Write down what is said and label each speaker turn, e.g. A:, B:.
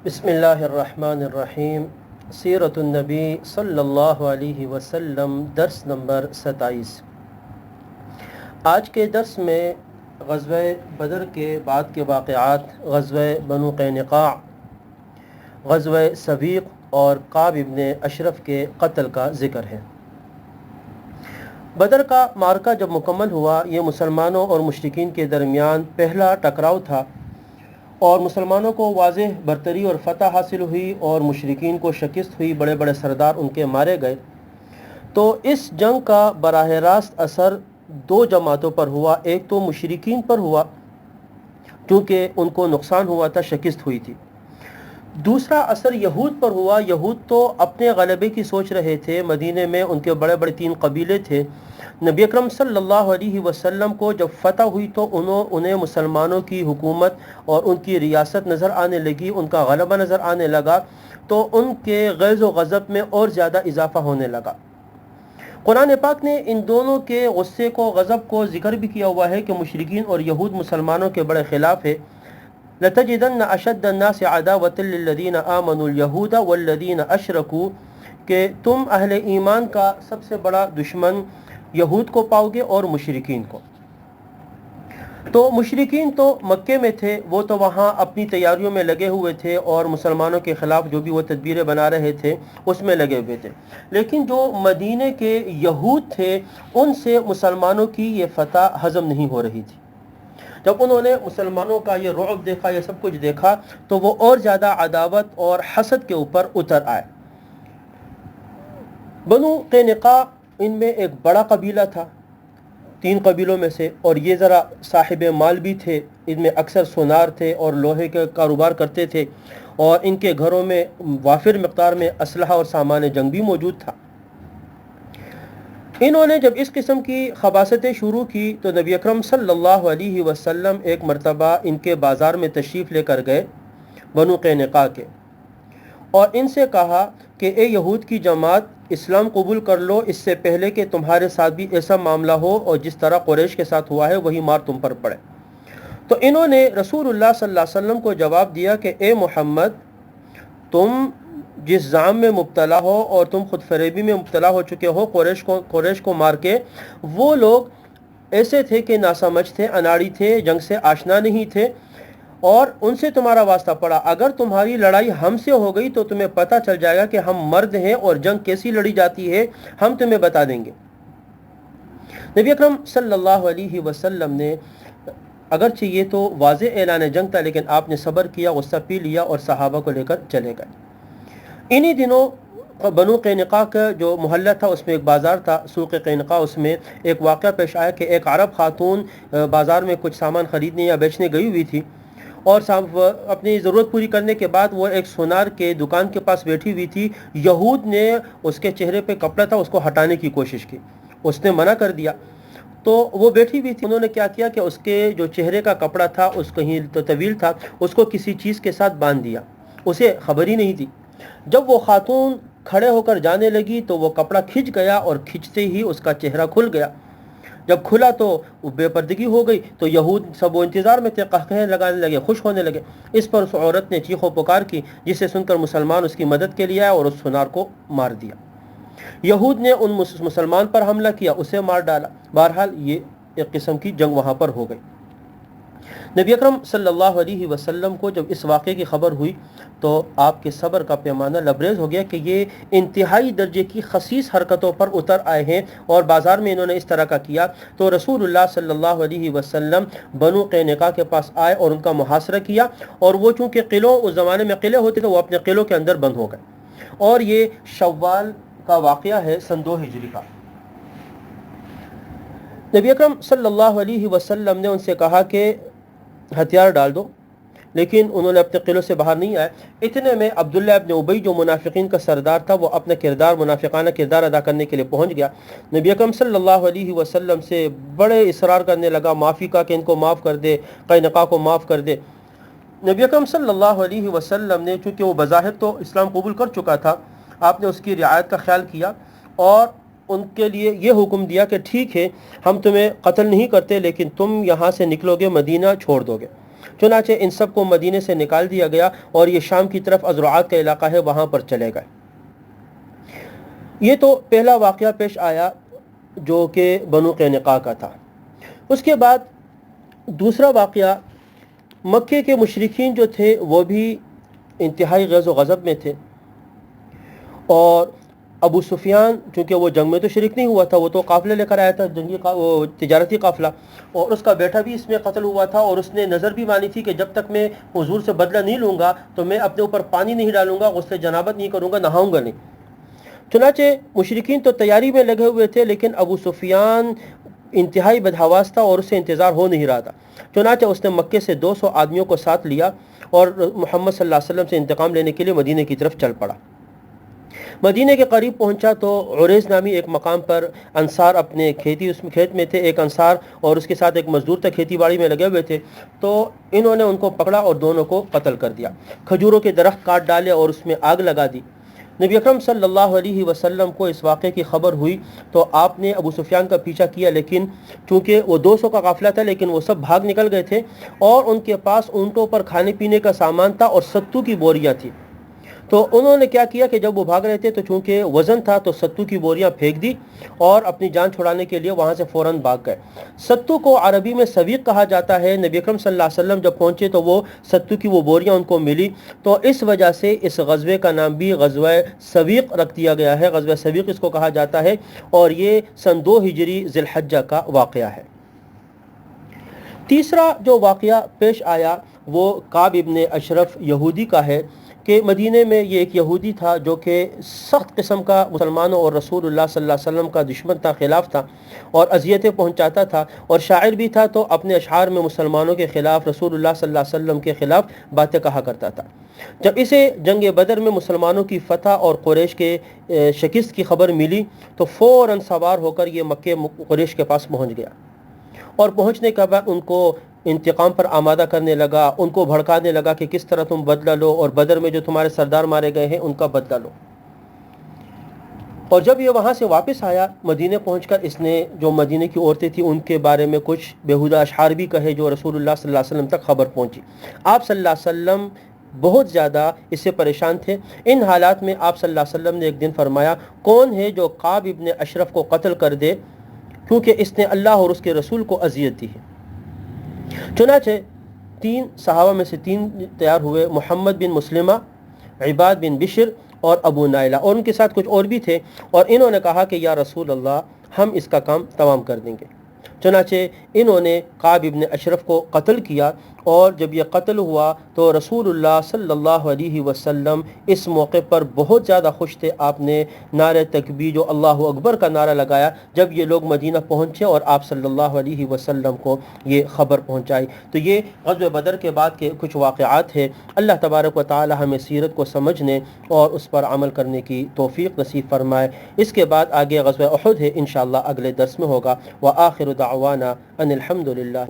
A: بسم اللہ الرحمن الرحیم۔ سیرت النبی صلی اللہ علیہ وسلم، درس نمبر 27۔ آج کے درس میں غزوہ بدر کے بعد کے واقعات، غزوہ بنو قینقاع، غزوہ سویق اور کعب ابن اشرف کے قتل کا ذکر ہے۔ بدر کا معرکہ جب مکمل ہوا، یہ مسلمانوں اور مشرکین کے درمیان پہلا ٹکراؤ تھا، اور مسلمانوں کو واضح برتری اور فتح حاصل ہوئی اور مشرکین کو شکست ہوئی، بڑے بڑے سردار ان کے مارے گئے۔ تو اس جنگ کا براہ راست اثر دو جماعتوں پر ہوا۔ ایک تو مشرکین پر ہوا کیونکہ ان کو نقصان ہوا تھا، شکست ہوئی تھی۔ دوسرا اثر یہود پر ہوا۔ یہود تو اپنے غلبے کی سوچ رہے تھے۔ مدینے میں ان کے بڑے بڑے 3 قبیلے تھے۔ نبی اکرم صلی اللہ علیہ وسلم کو جب فتح ہوئی تو انہیں مسلمانوں کی حکومت اور ان کی ریاست نظر آنے لگی، ان کا غلبہ نظر آنے لگا، تو ان کے غیظ و غضب میں اور زیادہ اضافہ ہونے لگا۔ قرآن پاک نے ان دونوں کے غصے کو، غضب کو ذکر بھی کیا ہوا ہے کہ مشرکین اور یہود مسلمانوں کے بڑے خلاف ہے۔ لَتَجِدَنَّ أَشَدَّ النَّاسِ عَدَاوَةً لِلَّذِينَ آمَنُوا الْيَهُودَ وَالَّذِينَ أَشْرَكُوا، کہ تم اہل ایمان کا سب سے بڑا دشمن یہود کو پاؤ گے اور مشرکین کو۔ تو مشرکین تو مکے میں تھے، وہ تو وہاں اپنی تیاریوں میں لگے ہوئے تھے اور مسلمانوں کے خلاف جو بھی وہ تدبیریں بنا رہے تھے اس میں لگے ہوئے تھے، لیکن جو مدینے کے یہود تھے ان سے مسلمانوں کی یہ فتح ہضم نہیں ہو رہی تھی۔ جب انہوں نے مسلمانوں کا یہ رعب دیکھا، یہ سب کچھ دیکھا، تو وہ اور زیادہ عداوت اور حسد کے اوپر اتر آئے۔ بنو قینقاع ان میں ایک بڑا قبیلہ تھا 3 قبیلوں میں سے، اور یہ ذرا صاحب مال بھی تھے۔ ان میں اکثر سونار تھے اور لوہے کا کاروبار کرتے تھے، اور ان کے گھروں میں وافر مقدار میں اسلحہ اور سامان جنگ بھی موجود تھا۔ انہوں نے جب اس قسم کی خباثتیں شروع کی تو نبی اکرم صلی اللہ علیہ وسلم ایک مرتبہ ان کے بازار میں تشریف لے کر گئے، بنو قینقاع کے، اور ان سے کہا کہ اے یہود کی جماعت، اسلام قبول کر لو اس سے پہلے کہ تمہارے ساتھ بھی ایسا معاملہ ہو اور جس طرح قریش کے ساتھ ہوا ہے وہی مار تم پر پڑے۔ تو انہوں نے رسول اللہ صلی اللہ علیہ وسلم کو جواب دیا کہ اے محمد، تم جس زعم میں مبتلا ہو اور تم خود فریبی میں مبتلا ہو چکے ہو، قریش کو مار کے، وہ لوگ ایسے تھے کہ ناسمجھ تھے، اناڑی تھے، جنگ سے آشنا نہیں تھے، اور ان سے تمہارا واسطہ پڑا۔ اگر تمہاری لڑائی ہم سے ہو گئی تو تمہیں پتہ چل جائے گا کہ ہم مرد ہیں اور جنگ کیسی لڑی جاتی ہے، ہم تمہیں بتا دیں گے۔ نبی اکرم صلی اللہ علیہ وسلم نے، اگرچہ یہ تو واضح اعلان جنگ تھا، لیکن آپ نے صبر کیا، غصہ پی لیا اور صحابہ کو لے کر چلے گئے۔ انہی دنوں بنو قینقاع کا جو محلہ تھا اس میں ایک بازار تھا، سوق قینقاع، اس میں ایک واقعہ پیش آیا کہ ایک عرب خاتون بازار میں کچھ سامان خریدنے یا بیچنے گئی ہوئی تھی، اور اپنی ضرورت پوری کرنے کے بعد وہ ایک سونار کے دکان کے پاس بیٹھی ہوئی تھی۔ یہود نے اس کے چہرے پہ کپڑا تھا، اس کو ہٹانے کی کوشش کی، اس نے منع کر دیا۔ تو وہ بیٹھی ہوئی تھی، انہوں نے کیا کیا کہ اس کے جو چہرے کا کپڑا تھا، اس کہیں تو طویل تھا، اس کو کسی چیز کے ساتھ باندھ دیا، اسے خبر ہی نہیں تھی۔ جب وہ خاتون کھڑے ہو کر جانے لگی تو وہ کپڑا کھنچ گیا، اور کھنچتے ہی اس کا چہرہ کھل گیا۔ جب کھلا تو بے پردگی ہو گئی، تو یہود سب وہ انتظار میں تھے، قہقہے لگانے لگے، خوش ہونے لگے۔ اس پر اس عورت نے چیخ و پکار کی، جسے سن کر مسلمان اس کی مدد کے لیے آئے اور اس سونار کو مار دیا۔ یہود نے ان مسلمان پر حملہ کیا، اسے مار ڈالا۔ بہرحال یہ ایک قسم کی جنگ وہاں پر ہو گئی۔ نبی اکرم صلی اللہ علیہ وسلم کو جب اس واقعے کی خبر ہوئی تو آپ کے صبر کا پیمانہ لبریز ہو گیا کہ یہ انتہائی درجے کی خسیس حرکتوں پر اتر آئے ہیں، اور بازار میں انہوں نے اس طرح کا کیا۔ تو رسول اللہ صلی اللہ علیہ وسلم بنو قینقاع کے پاس آئے اور ان کا محاصرہ کیا، اور وہ چونکہ قلعوں، اس زمانے میں قلعے ہوتے تھے، وہ اپنے قلعوں کے اندر بند ہو گئے۔ اور یہ شوال کا واقعہ ہے، سن 2 ہجری کا۔ نبی اکرم صلی اللہ علیہ وسلم نے ان سے کہا کہ ہتھیار ڈال دو، لیکن انہوں نے اپنے قلعوں سے باہر نہیں آئے۔ اتنے میں عبداللہ ابن ابی جو منافقین کا سردار تھا، وہ اپنا منافقانہ کردار ادا کرنے کے لیے پہنچ گیا۔ نبی اکرم صلی اللہ علیہ وسلم سے بڑے اصرار کرنے لگا، معافی کا کہ ان کو معاف کر دے، قینقاع کو معاف کر دے۔ نبی اکرم صلی اللہ علیہ وسلم نے، چونکہ وہ بظاہر تو اسلام قبول کر چکا تھا، آپ نے اس کی رعایت کا خیال کیا اور ان کے لیے یہ حکم دیا کہ ٹھیک ہے، ہم تمہیں قتل نہیں کرتے، لیکن تم یہاں سے نکلو گے، مدینہ چھوڑ دو گے۔ چنانچہ ان سب کو مدینے سے نکال دیا گیا اور یہ شام کی طرف ازرعات کا علاقہ ہے وہاں پر چلے گئے۔ یہ تو پہلا واقعہ پیش آیا جو کہ بنو قینقاع کا تھا۔ اس کے بعد دوسرا واقعہ، مکے کے مشرکین جو تھے وہ بھی انتہائی غیظ و غضب میں تھے، اور ابو سفیان چونکہ وہ جنگ میں تو شریک نہیں ہوا تھا، وہ تو قافلہ لے کر آیا تھا، وہ تجارتی قافلہ، اور اس کا بیٹا بھی اس میں قتل ہوا تھا، اور اس نے نظر بھی مانی تھی کہ جب تک میں حضور سے بدلہ نہیں لوں گا تو میں اپنے اوپر پانی نہیں ڈالوں گا، غسل جنابت نہیں کروں گا، نہاؤں گا نہیں۔ چنانچہ مشرکین تو تیاری میں لگے ہوئے تھے، لیکن ابو سفیان انتہائی بدحواس تھا اور اسے انتظار ہو نہیں رہا تھا۔ چنانچہ اس نے مکے سے 200 آدمیوں کو ساتھ لیا اور محمد صلی اللہ علیہ وسلم سے انتقام لینے کے لیے مدینے کی طرف چل پڑا۔ مدینے کے قریب پہنچا تو عریض نامی ایک مقام پر انصار اپنے کھیت میں تھے، ایک انصار اور اس کے ساتھ ایک مزدور تھے، کھیتی باڑی میں لگے ہوئے تھے، تو انہوں نے ان کو پکڑا اور دونوں کو قتل کر دیا، کھجوروں کے درخت کاٹ ڈالے اور اس میں آگ لگا دی۔ نبی اکرم صلی اللہ علیہ وسلم کو اس واقعے کی خبر ہوئی تو آپ نے ابو سفیان کا پیچھا کیا، لیکن چونکہ وہ 200 کا قافلہ تھا لیکن وہ سب بھاگ نکل گئے تھے، اور ان کے پاس اونٹوں پر کھانے پینے کا سامان تھا اور ستو کی بوریاں تھی۔ تو انہوں نے کیا کیا کہ جب وہ بھاگ رہے تھے تو چونکہ وزن تھا تو ستو کی بوریاں پھینک دی اور اپنی جان چھڑانے کے لیے وہاں سے فوراً بھاگ گئے۔ ستو کو عربی میں سویق کہا جاتا ہے۔ نبی اکرم صلی اللہ علیہ وسلم جب پہنچے تو وہ ستو کی وہ بوریاں ان کو ملی، تو اس وجہ سے اس غزوے کا نام بھی غزوہ سویق رکھ دیا گیا ہے، غزوہ سویق اس کو کہا جاتا ہے، اور یہ سن 2 ہجری ذی الحجہ کا واقعہ ہے۔ تیسرا جو واقعہ پیش آیا وہ کعب ابن اشرف یہودی کا ہے کہ مدینے میں یہ ایک یہودی تھا جو کہ سخت قسم کا مسلمانوں اور رسول اللہ صلی اللہ علیہ وسلم کا دشمن تھا، خلاف تھا اور اذیتیں پہنچاتا تھا، اور شاعر بھی تھا، تو اپنے اشعار میں مسلمانوں کے خلاف، رسول اللہ صلی اللہ علیہ وسلم کے خلاف باتیں کہا کرتا تھا۔ جب اسے جنگ بدر میں مسلمانوں کی فتح اور قریش کے شکست کی خبر ملی تو فوراً سوار ہو کر یہ مکے قریش کے پاس پہنچ گیا، اور پہنچنے کے بعد ان کو انتقام پر آمادہ کرنے لگا، ان کو بھڑکانے لگا کہ کس طرح تم بدلہ لو، اور بدر میں جو تمہارے سردار مارے گئے ہیں ان کا بدلہ لو۔ اور جب یہ وہاں سے واپس آیا مدینے پہنچ کر، اس نے جو مدینے کی عورتیں تھیں ان کے بارے میں کچھ بیہودہ اشعار بھی کہے جو رسول اللہ صلی اللہ علیہ وسلم تک خبر پہنچی۔ آپ صلی اللہ علیہ وسلم بہت زیادہ اس سے پریشان تھے۔ ان حالات میں آپ صلی اللہ علیہ وسلم نے ایک دن فرمایا، کون ہے جو کعب ابن اشرف کو قتل کر دے، کیونکہ اس نے اللہ اور اس کے رسول کو اذیت دی ہے۔ چنانچہ 3 صحابہ میں سے 3 تیار ہوئے، محمد بن مسلمہ، عباد بن بشر اور ابو نائلہ، اور ان کے ساتھ کچھ اور بھی تھے، اور انہوں نے کہا کہ یا رسول اللہ ہم اس کا کام تمام کر دیں گے۔ چنانچہ انہوں نے کعب ابن اشرف کو قتل کیا، اور جب یہ قتل ہوا تو رسول اللہ صلی اللہ علیہ وسلم اس موقع پر بہت زیادہ خوش تھے۔ آپ نے نعرہ تکبیر جو اللہ اکبر کا نعرہ لگایا جب یہ لوگ مدینہ پہنچے اور آپ صلی اللہ علیہ وسلم کو یہ خبر پہنچائی۔ تو یہ غزوہ بدر کے بعد کے کچھ واقعات ہیں۔ اللہ تبارک و تعالی ہمیں سیرت کو سمجھنے اور اس پر عمل کرنے کی توفیق نصیب فرمائے۔ اس کے بعد آگے غزوہ احد ہے، انشاءاللہ اگلے درس میں ہوگا۔ وآخر دعوانا ان الحمد للہ۔